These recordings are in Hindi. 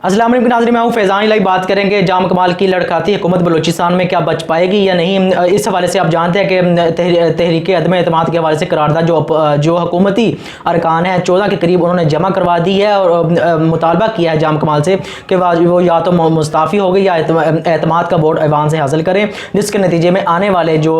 अस्सलाम वालेकुम नाज़रीन, मैं हूं फैज़ान लाइव। बात करेंगे जाम कमाल की लड़खड़ाती हुकूमत बलूचिस्तान में क्या बच पाएगी या नहीं। इस हवाले से आप जानते हैं कि तहरीक अदम एतमाद के हवाले से करारदाद जो हुकूमती अरकान है 14 के करीब उन्होंने जमा करवा दी है और मुतालबा किया है जाम कमाल से कि वो या तो मुस्ताफ़ी हो गई या एतमाद का वोट ऐवान से हासिल करें, जिसके नतीजे में आने वाले जो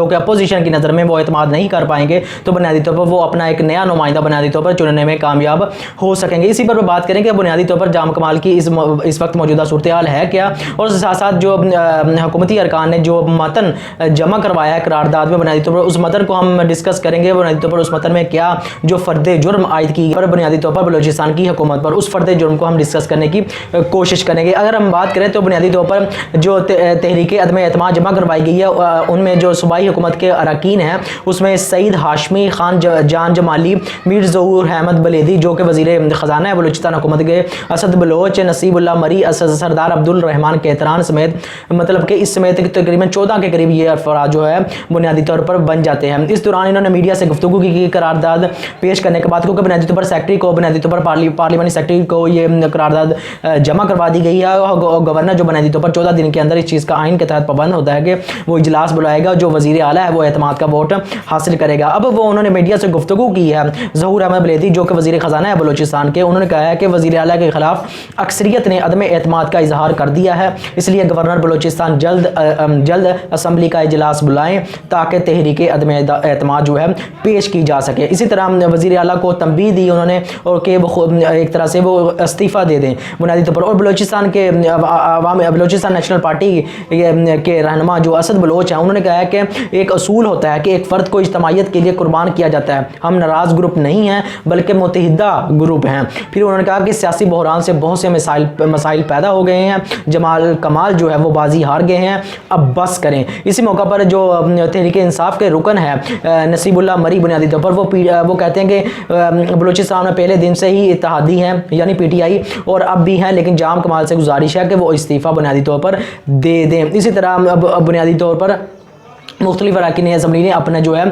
कि अपोजिशन की नज़र में वो एतमाद नहीं कर पाएंगे तो बुनियादी तौर पर वो अपना एक नया नुमाइंदा बुनियादी तौर पर चुनने में कामयाब हो सकेंगे। इसी पर बात करेंगे बुनियादी तौर पर जाम कमाल की इस वक्त मौजूदा सूरत हाल है क्या, और साथ साथ जो हुकूमती अरकान ने जो मतन जमा करवाया है करारदाद में बुनियादी तौर पर उस मतन को हम डिस्कस करेंगे। बुनियादी तौर पर उस मतन में क्या जो फ़र्द जुर्म आयद की पर बुनियादी तौर पर बलूचिस्तान की हुकूमत पर उस फ़र्द जुर्म को हम डिस्कस करने की कोशिश करेंगे। अगर हम बात करें तो बुनियादी तौर पर जो तहरीक अदम एतमाद जमा करवाई गई है उनमें जो सूबाई हुकूमत के अरकान हैं उसमें सईद हाशमी, खान जान जमाली, मीर ज़हूर अहमद बलेदी जो कि वज़ीर ख़जाना है बलूचिस्तान हुकूमत के, असद बलोच, नसीबुल्लाह मरी, सरदार अब्दुल रहमान केतरान समेत मतलब कि इस समेत तकरीबन 14 के करीब ये अफराद जो है बुनियादी तौर पर बन जाते हैं। इस दौरान इन्होंने मीडिया से गुफ्तगू की करारदाद पेश करने के बाद क्योंकि बुनियादी तौर पर सेक्रेटरी को बुनियादी तौर पर पार्लियामानी सेक्रेटरी को ये करारदाद जमा करवा दी गई है और गवर्नर जो बुनियादी तौर पर 14 दिन के अंदर इस चीज़ का आइन के तहत पाबंद होता है कि वो इजलास बुलाएगा, जो वज़ीर आला है वो एतमाद का वोट हासिल करेगा। अब वो उन्होंने मीडिया से गुफ्तगू की है ज़हूर अहमद बलेदी जो कि वज़ीर ख़जाना है बलूचिस्तान के। उन्होंने कहा है कि वज़ीर आला के खिलाफ अक्सरियत ने अदम एतमाद का इजहार कर दिया है, इसलिए गवर्नर बलूचिस्तान जल्द असम्बली का इजलास बुलाएं ताकि तहरीक अदम एतमाद जो है पेश की जा सके। इसी तरह वज़ीर आला को तंबीह दी उन्होंने और कि वो एक तरह से वो इस्तीफ़ा दे दें बुनियादी तौर पर। और बलूचिस्तान के बलूचिस्तान नेशनल पार्टी के रहनुमा जो असद बलोच हैं उन्होंने कहा है कि एक असूल होता है कि एक फ़र्द को इज्तमाइयत के लिए कुर्बान किया जाता है, हम नाराज़ ग्रुप नहीं हैं बल्कि मुत्तहिदा ग्रुप हैं। फिर उन्होंने कहा कि सियासी बहरान से बहुत से मसाइल पैदा हो गए हैं, जमाल कमाल जो है वो बाजी हार गए हैं, अब बस करें। इसी मौका पर जो तहरीक इंसाफ के रुकन है नसीबुल्लाह मरी बुनियादी तौर पर वो कहते हैं कि बलूचिस्तान में पहले दिन से ही इत्तेहादी हैं यानी PTI और अब भी हैं, लेकिन जाम कमाल से गुजारिश है कि वो इस्तीफ़ा बुनियादी तौर पर दे दें। इसी तरह बुनियादी तौर पर मुख्तलिफ अरकान असम्बली ने अपना जो है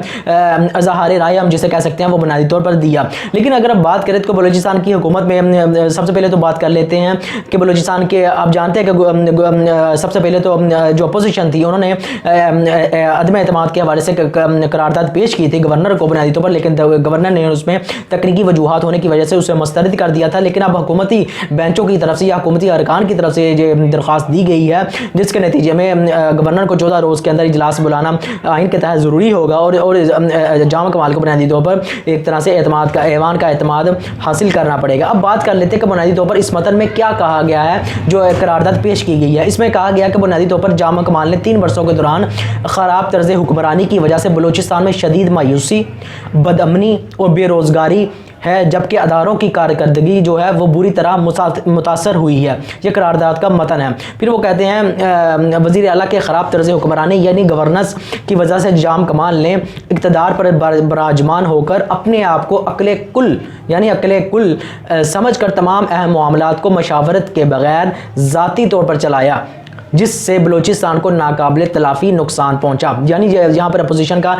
इज़हार राय हम जिसे कह सकते हैं वो बुनियादी तौर पर दिया। लेकिन अगर अब बात करें तो बलूचिस्तान की हुकूमत में सबसे पहले तो बात कर लेते हैं कि बलूचिस्तान के आप जानते हैं कि सबसे पहले तो जो अपोजिशन थी उन्होंने अदम एतमाद के हवाले से करारदाद पेश की थी गवर्नर को बुनियादी तौर पर, लेकिन गवर्नर ने उसमें तकनीकी वजूहात होने की वजह से उसे मुस्तरद कर दिया था। लेकिन अब हुकूमती बेंचों की तरफ से या हुकूमती अरकान की तरफ से ये दरख्वास्त दी गई है जिसके नतीजे में गवर्नर को 14 रोज़ के अंदर इजलास बुलाना आइन के तहत ज़रूरी होगा और जाम कमाल को बुनियादी तौर पर एक तरह से एतमाद का ऐवान का एतमाद हासिल करना पड़ेगा। अब बात कर लेते हैं कि बुनियादी तौर पर इस मतन में क्या कहा गया है जो करारदाद पेश की गई है। इसमें कहा गया कि बुनियादी तौर पर जाम कमाल ने 3 वर्षों के दौरान ख़राब तर्ज़ हुक्मरानी की वजह से बलूचिस्तान में शदीद मायूसी, बदअमनी और बेरोज़गारी है, जबकि अदारों की कारकर्दगी जो है वो बुरी तरह मुतासर हुई है। ये करारदाद का मतन है। फिर वो कहते हैं वज़ीर आला के ख़राब तर्ज़ हुक्मरानी यानी गवर्नेंस की वजह से जाम कमाल ने इक़्तिदार पर बराजमान होकर अपने आप को अक़ले कुल समझ कर तमाम अहम मामलात को मशावरत के बग़ैर ज़ाती तौर पर चलाया, जिससे बलूचिस्तान को नाकाबिल तलाफ़ी नुकसान पहुंचा। यानी यहाँ पर अपोजिशन का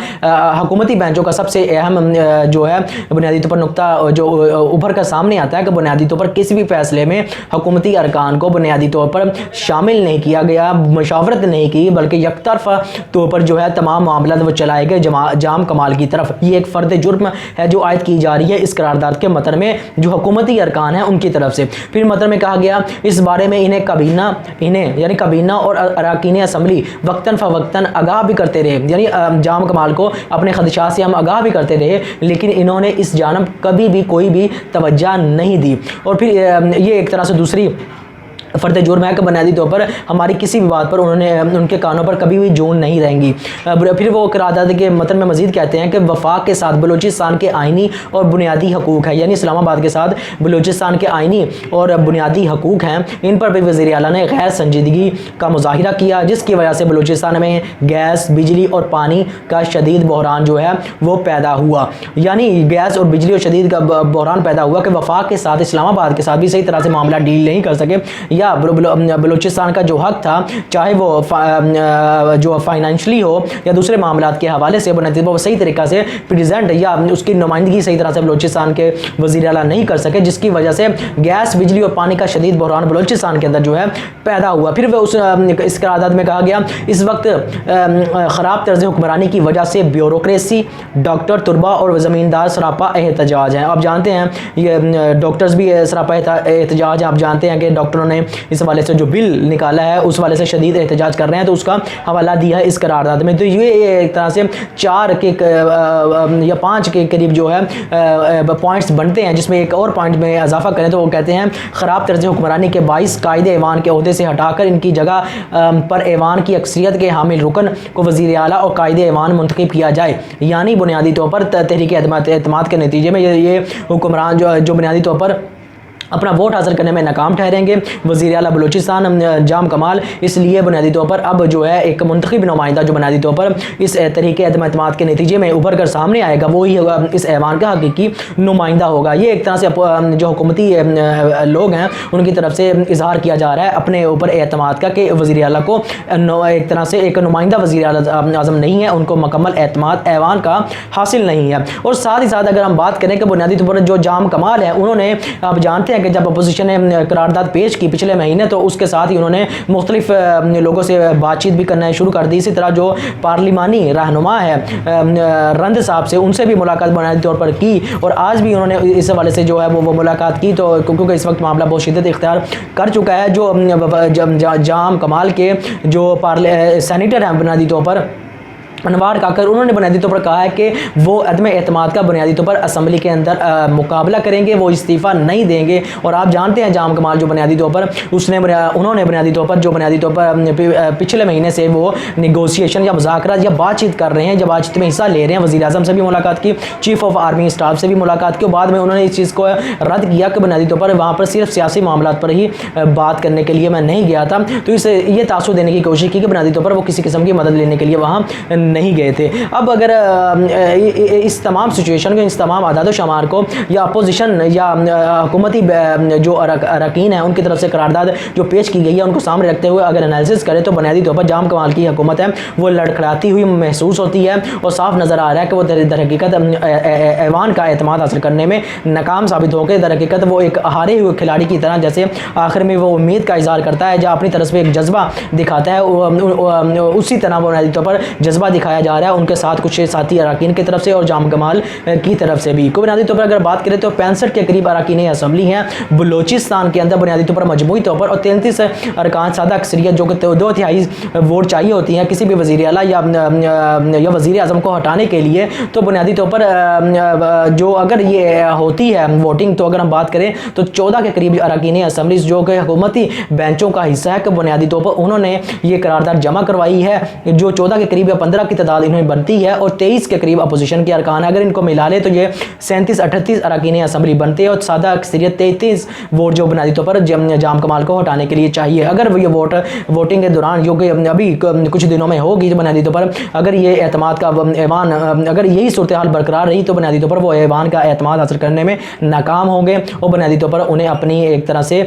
हुकूमती बेंचों का सबसे अहम जो है बुनियादी तौर पर नुक्ता जो उभर कर सामने आता है कि बुनियादी तौर पर किसी भी फैसले में हुकूमती अरकान को बुनियादी तौर पर शामिल नहीं किया गया, मशावरत नहीं की, बल्कि यकतरफा तौर पर जो है तमाम मामला वो चलाए गए जाम कमाल की तरफ। ये एक फ़र्द जुर्म है जो आयद की जा रही है इस करारदाद के मतन में जो हुकूमती अरकान है उनकी तरफ से। फिर मतन में कहा गया इस बारे में इन्हें कबीना और अरकान असम्बली वक्तन फ़वक्तन आगाह भी करते रहे, यानी जाम कमाल को अपने खदशात से हम आगाह भी करते रहे, लेकिन इन्होंने इस जानब कभी भी कोई भी तवज्जो नहीं दी। और फिर ये एक तरह से दूसरी फ़र्द जुर्म है कि बुनियादी तौर पर हमारी किसी भी बात पर उनके कानों पर कभी भी जून नहीं रहेंगी। फिर वो करारदाद के मतन में मज़ीद कहते हैं कि वफाक के साथ बलूचिस्तान के आइनी और बुनियादी हकूक़ है, यानी इस्लामाबाद के साथ बलूचिस्तान के आइनी और बुनियादी हकूक़ हैं, इन पर भी वज़ीर आला ने गैर संजीदगी का मुज़ाहिरा किया, जिसकी वजह से बलूचिस्तान में गैस, बिजली और पानी का शदीद बहरान जो है वो पैदा हुआ। यानी गैस और बिजली और शदीद का बहरान पैदा हुआ कि वफाक के साथ इस्लामाबाद के साथ भी सही तरह से मामला डील नहीं कर सके। या बलूचिस्तान का जो हक था, चाहे वो जो फाइनेंशली हो या दूसरे मामलात के हवाले से, बुनियादी तौर पर सही तरीक़ा से प्रेजेंट या उसकी नुमाइंदगी सही तरह से बलूचिस्तान के वज़ीर आला नहीं कर सके, जिसकी वजह से गैस, बिजली और पानी का शदीद बहरान बलूचिस्तान के अंदर जो है पैदा हुआ। फिर इस करारदाद में कहा गया इस वक्त ख़राब तर्ज हुक्मरानी की वजह से ब्यूरोक्रेसी, डॉक्टर, तुरबा और ज़मींदार सरापा एहतजाज हैं। आप जानते हैं ये डॉक्टर्स भी सरापा एहतजाज हैं। आप जानते हैं कि डॉक्टरों ने इस हवाले से जो बिल निकाला है उस वाले से शदीद एहतजाज कर रहे हैं, तो उसका हवाला दिया है इस करारदाद में। तो ये एक तरह से 4 के या 5 के करीब जो है पॉइंट्स बनते हैं, जिसमें एक और पॉइंट में इजाफा करें तो वो कहते हैं ख़राब तर्ज हुक्मरानी के बाइस कायदे ऐवान के ओहदे से हटाकर इनकी जगह पर ऐवान की अक्सरियत के हामिल रुकन को वज़ीर आला और कायदे ऐवान मुंतखब किया जाए। यानी बुनियादी तौर पर तहरीक एतमाद के नतीजे में ये हुक्मरान जो बुनियादी तौर पर अपना वोट हासिल करने में नाकाम ठहरेंगे। वज़ीर आला बलूचिस्तान जाम कमाल इसलिए बुनियादी तौर पर अब जो है एक मुंतखब नुमाइंदा जो बुनियादी तौर पर इस तहरीक एतमाद के नतीजे में उभर कर सामने आएगा, वही इस ऐवान का हकीकी नुमाइंदा होगा। ये एक तरह से जो हुकूमती लोग हैं उनकी तरफ से इजहार किया जा रहा है अपने ऊपर एतमाद का कि वज़ीर आला को एक तरह से एक नुमाइंदा वज़ीर आज़म नहीं है, उनको मुकम्मल एतमाद ऐवान का हासिल नहीं है। और साथ ही साथ अगर हम बात करें कि बुनियादी तौर पर जो जाम कमाल है, उन्होंने आप जानते हैं कि जब अपोजिशन ने करारदाद पेश की पिछले महीने, तो उसके साथ ही उन्होंने मुख्तलिफ लोगों से बातचीत भी करना शुरू कर दी। इसी तरह जो पार्लिमानी रहनुमा है रंद साहब से, उनसे भी मुलाकात बुनियादी तौर पर की और आज भी उन्होंने इस हवाले से जो है वो मुलाकात की। तो क्योंकि इस वक्त मामला बहुत शिद्दत इख्तियार कर चुका है, जो जाम कमाल के जो सेनेटर हैं बुनियादी तौर पर अनवार काकर, उन्होंने बुनियादी तौर पर कहा है कि वो अदम एतमाद का बुनियादी तौर पर असम्बली के अंदर मुकाबला करेंगे, वो इस्तीफ़ा नहीं देंगे। और आप जानते हैं जाम कमाल जो बुनियादी तौर पर उन्होंने बुनियादी तौर पर पिछले महीने से वो निगोसिएशन या मुज़ाकरा या बातचीत कर रहे हैं, जब बातचीत में हिस्सा ले रहे हैं। वज़ीर आज़म से भी मुलाकात की, चीफ़ ऑफ आर्मी स्टाफ से भी मुलाकात की, बाद में उन्होंने इस चीज़ को रद्द किया कि बुनियादी तौर पर वहाँ पर सिर्फ सियासी मामला पर ही बात करने के लिए मैं नहीं गया था। तो इसे ये तासुर देने की कोशिश की कि बुनियादी तौर पर वो किसी किस्म की मदद लेने के लिए वहाँ नहीं गए थे। अब अगर इस तमाम सिचुएशन को, इस तमाम आदाद शुमार को या अपोजिशन या हुकूमती जो अरकान हैं उनकी तरफ से करारदाद जो पेश की गई है उनको सामने रखते हुए अगर एनालिसिस करें तो बुनियादी तौर पर जाम कमाल की हुकूमत है वो लड़खड़ाती हुई महसूस होती है और साफ नज़र आ रहा है कि वो दर हकीकत ऐवान का एतमाद हासिल करने में नाकाम साबित होकर दर हकीकत वो एक हारे हुए खिलाड़ी की तरह जैसे आखिर में वो उम्मीद का इजहार करता है, जहाँ अपनी तरफ से एक जज्बा दिखाता है, उसी तरह बुनियादी तौर पर जज्बा दिखाया जा रहा है उनके साथ कुछ साथी अरकान की तरफ से और जाम कमाल की तरफ से भी। बुनियादी तौर पर अगर बात करें तो 65 के करीब अरकान असम्बली हैं बलूचिस्तान के अंदर बुनियादी तौर पर मजमूई तौर पर, और 33 अरकान सादा अक्सरियत जो कि 2/3 वोट चाहिए होती हैं किसी भी वज़ीर आला या वज़ीर आज़म को हटाने के लिए। तो बुनियादी तौर पर जो अगर ये होती है वोटिंग, तो अगर हम बात करें तो 14 के करीब अरकान असम्बली जो कि हुकूमती बेंचों का हिस्सा है कि बुनियादी तौर पर उन्होंने ये करारदाद जमा करवाई है, जो 14 के करीब या 15 की तादाद इन्हें बनती है और 23 के करीब अपोजिशन के अरकान, अगर इनको मिला ले तो ये 37-38 अरकान असम्बली बनते हैं और सादा अक्सरियत 33 वोट जो बुनियादी तौर पर जाम कमाल को हटाने के लिए चाहिए। अगर ये वोटिंग के दौरान जो कि अभी कुछ दिनों में होगी, तो बुनियादी तौर पर अगर ये एतमाद का ऐवान, अगर यही सूरत हाल बरकरार रही तो बुनियादी तौर पर वो ऐवान का एतमाद हासिल करने में नाकाम होंगे और बुनियादी तौर पर उन्हें अपनी एक तरह से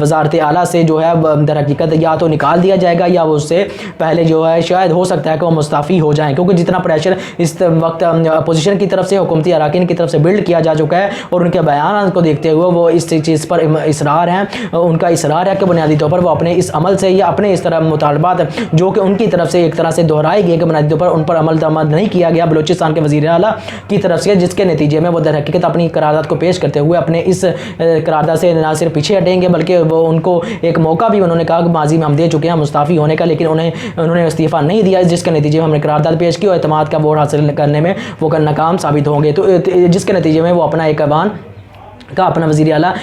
वजारत आला से जो है दर हकीकत या तो निकाल दिया जाएगा या वो उससे पहले जो है शायद हो सकता है कि वो मुस्ताफ़ी हो जाएं, क्योंकि जितना प्रेशर इस वक्त अपोजिशन की तरफ से हुकूमती अरकान की तरफ से बिल्ड किया जा चुका है और उनके बयान को देखते हुए वो इस चीज़ पर इसरार हैं, उनका इसरार है कि बुनियादी तौर पर वो अपने इस अमल से या अपने इस तरह मुतालबात जो कि उनकी तरफ से एक तरह से दोहराए गए कि बुनियादी तौर पर उन पर अमल दरामद नहीं किया गया बलूचिस्तान के वज़ीर आला की तरफ से, जिसके नतीजे में वो दर हकीकत अपनी करारदाद को पेश करते हुए अपने इस करारदाद से न सिर्फ पीछे हटेंगे बल्कि वो उनको एक मौका भी उन्होंने कहा कि माजी में हम दे चुके हैं मुस्ताफ़ी होने का, लेकिन उन्होंने इस्तीफ़ा नहीं दिया, जिसके नतीजे में हमने करारदाद पेश की और एतमाद का वोट हासिल करने में वो नाकाम साबित होंगे। तो जिसके नतीजे में वो अपना एक ऐवान का अपना वज़ीर आला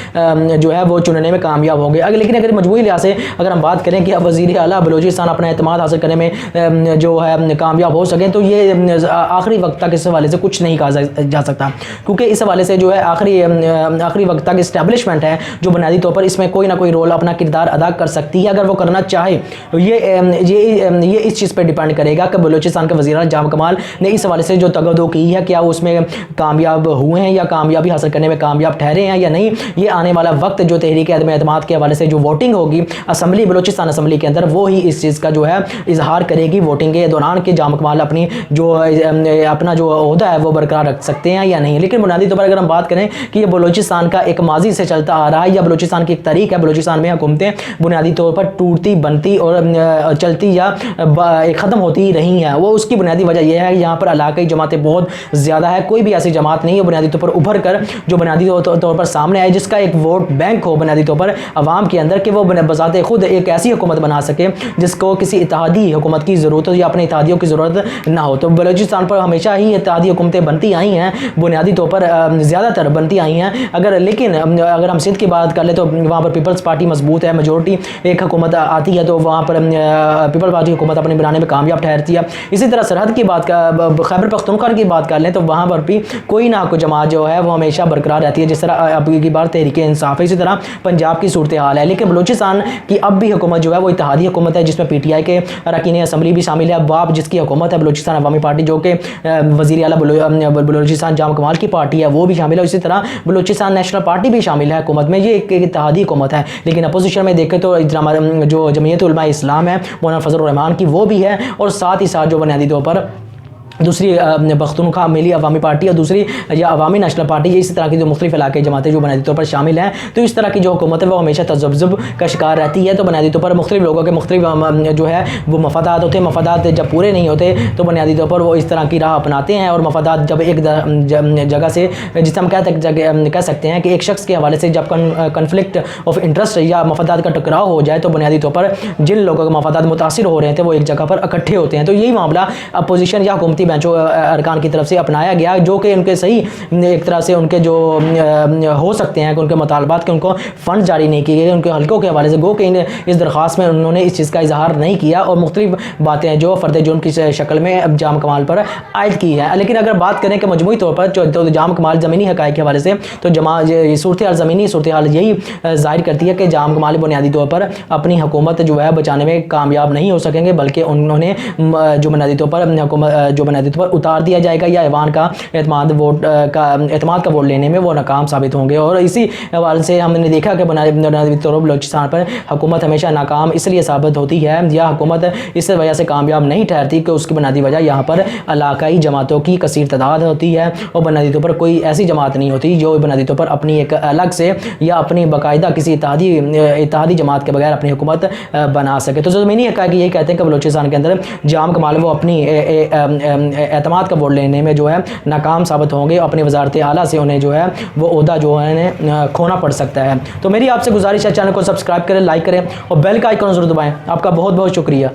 जो है वो चुनने में कामयाब हो गए। लेकिन अगर मजमूई लिहाज से अगर हम बात करें कि अब वज़ीर आला बलूचिस्तान अपना एतमाद हासिल करने में जो है कामयाब हो सकें, तो ये आखिरी वक्त तक इस हवाले से कुछ नहीं कहा जा सकता, क्योंकि इस हवाले से जो है आखिरी वक्त तक इस्टेब्लिशमेंट है जो बुनियादी तौर पर इसमें कोई ना कोई रोल अपना किरदार अदा कर सकती है अगर वो करना चाहे। ये इस चीज़ पर डिपेंड करेगा कि बलूचिस्तान के वज़ीर आला जाम कमाल ने इस हवाले से जो तगदो की है क्या उसमें कामयाब हुए हैं या कामयाबी हासिल करने में कामयाब ठहरे रहे हैं या नहीं, ये आने वाला वक्त जो तहरीक अदम एतमाद के हवाले से जो वोटिंग होगी असम्बली, बलूचिस्तान असम्बली के अंदर, वो ही इस चीज़ का जो है इजहार करेगी वोटिंग के दौरान कि जाम कमाल अपनी जो अपना जो ओहदा है वो बरकरार रख सकते हैं या नहीं। लेकिन बुनियादी तौर पर अगर हम बात करें कि ये बलूचिस्तान का एक माजी से चलता आ रहा है या बलूचिस्तान की एक तारीख है, बलूचिस्तान में हुकूमतें बुनियादी तौर पर टूटती बनती और चलती या ख़त्म होती रही हैं, वो उसकी बुनियादी वजह यह है कि यहाँ पर इलाकाई जमातें बहुत ज़्यादा है। कोई भी ऐसी जमात नहीं है बुनियादी तौर पर उभर कर जो बुनियादी तौर पर सामने आए जिसका एक वोट बैंक हो बुनियादी तौर पर अवाम के अंदर, कि वो बज़ाते खुद एक ऐसी हुकूमत बना सके जिसको किसी इत्तेहादी हुकूमत की ज़रूरत हो या अपने इत्तेहादियों की ज़रूरत ना हो। तो बलूचिस्तान पर हमेशा ही इत्तेहादी हुकूमतें बनती आई हैं, बुनियादी तौर पर ज़्यादातर बनती आई हैं। लेकिन अगर हम सिंध की बात कर ले तो वहाँ पर पीपल्स पार्टी मजबूत है, मेजोरिटी एक हुकूमत आती है तो वहाँ पर पीपल पार्टी हुकूमत अपने बनाने में कामयाब ठहरती है। इसी तरह सरहद की बात खैबर पख्तूनख्वा की बात कर लें तो वहाँ पर भी कोई ना कोई जमात जो है वो हमेशा बरकरार रहती है, जिस तरह अब की बार तहरीक इंसाफ है, इसी तरह पंजाब की सूरत हाल है। लेकिन बलूचिस्तान की अब भी हुकूमत जो है वो इत्तेहादी हुकूमत है जिसमें PTI के अरकान असम्बली भी शामिल है। बाप जिसकी हुकूमत है बलूचिस्तान अवामी पार्टी जो कि वज़ीर आला बलूचिस्तान जाम कमाल की पार्टी है वो भी शामिल है। इसी तरह बलूचिस्तान नेशनल पार्टी भी शामिल है हुकूमत में। ये एक इत्तेहादी हुकूमत है। लेकिन अपोजिशन में देखें तो जो जमीयत उलमा इस्लाम है मौलाना फजल रहमान की वो भी है, और साथ ही साथ जो बुनियादी तौर पर दूसरी पख्तूनख्वा मिली अवामी पार्टी और दूसरी या अवामी नेशनल पार्टी, इसी तरह की जो मुख्तलिफ इलाके जमातें जो बुनियादी तौर पर शामिल हैं। तो इस तरह की जो हुकूमत है वो हमेशा तज़ब्ज़ुब का शिकार रहती है। तो बुनियादी तौर पर मुख्तलिफ लोगों के मुख्तलिफ जो है वो मफादात होते हैं, मफादात जब पूरे नहीं होते तो बुनियादी तौर पर वो इस तरह की राह अपनाते हैं। और मफादात जब एक जगह से, जिसे हम कह सकते हैं कि एक शख्स के हवाले से जब कन्फ्लिक्ट ऑफ इंटरेस्ट या मफादात का टकराव हो जाए तो बुनियादी तौर पर जिन लोगों के मफादात मुतासिर हो रहे थे वो एक जगह पर इकट्ठे होते हैं। तो यही मामला अपोजिशन या हुकूमती बेंचों अरकान की तरफ से अपनाया गया, जो कि उनके सही एक तरह से उनके जो हो सकते हैं कि उनके मुतालबात के उनको फ़ंड जारी नहीं किए गए उनके हल्कों के हवाले से, गो कि इस दरख्वास्त में उन्होंने इस चीज़ का इजहार नहीं किया और मुख्तलिफ बातें जो फ़र्द जुर्म की शक्ल में जाम कमाल पर आयद की है। लेकिन अगर बात करें कि मजमूई तौर पर तो जाम कमाल ज़मीनी हक़ाइक़ के हवाले से तो सूरत हाल ज़मीनी सूरत हाल यही ज़ाहिर करती है कि जाम कमाल बुनियादी तौर पर अपनी हुकूमत जो है बचाने में कामयाब नहीं हो सकेंगे, बल्कि उन्होंने जो बुनियादी तौर पर उतार दिया जाएगा या ऐवान का एतमाद का वोट लेने में वो नाकाम साबित होंगे। और इसी हवाले से हमने देखा कि बुनियादी तौर पर बलूचिस्तान पर हुकूमत हमेशा नाकाम इसलिए साबित होती है या हुकूमत इस वजह से कामयाब नहीं ठहरती कि उसकी बुनियादी वजह यहाँ पर इलाकाई जमातों की कसीर तादाद होती है और बुनियादी तौर पर कोई ऐसी जमात नहीं होती जो बुनियादी तौर पर अपनी एक अलग से या अपनी बाकायदा किसी इत्तेहादी जमात के बगैर अपनी हुकूमत बना सके। तो ज़मीनी हक़ाइक़ ये कहते हैं कि बलूचिस्तान के अंदर जाम कमाल वो अपनी एतमाद का वोट लेने में जो है नाकाम साबित होंगे, अपनी वजारत आला से उन्हें जो है वो ओहदा जो है खोना पड़ सकता है। तो मेरी आपसे गुजारिश है चैनल को सब्सक्राइब करें, लाइक करें और बेल का आइकन ज़रूर दबाएं। आपका बहुत बहुत शुक्रिया।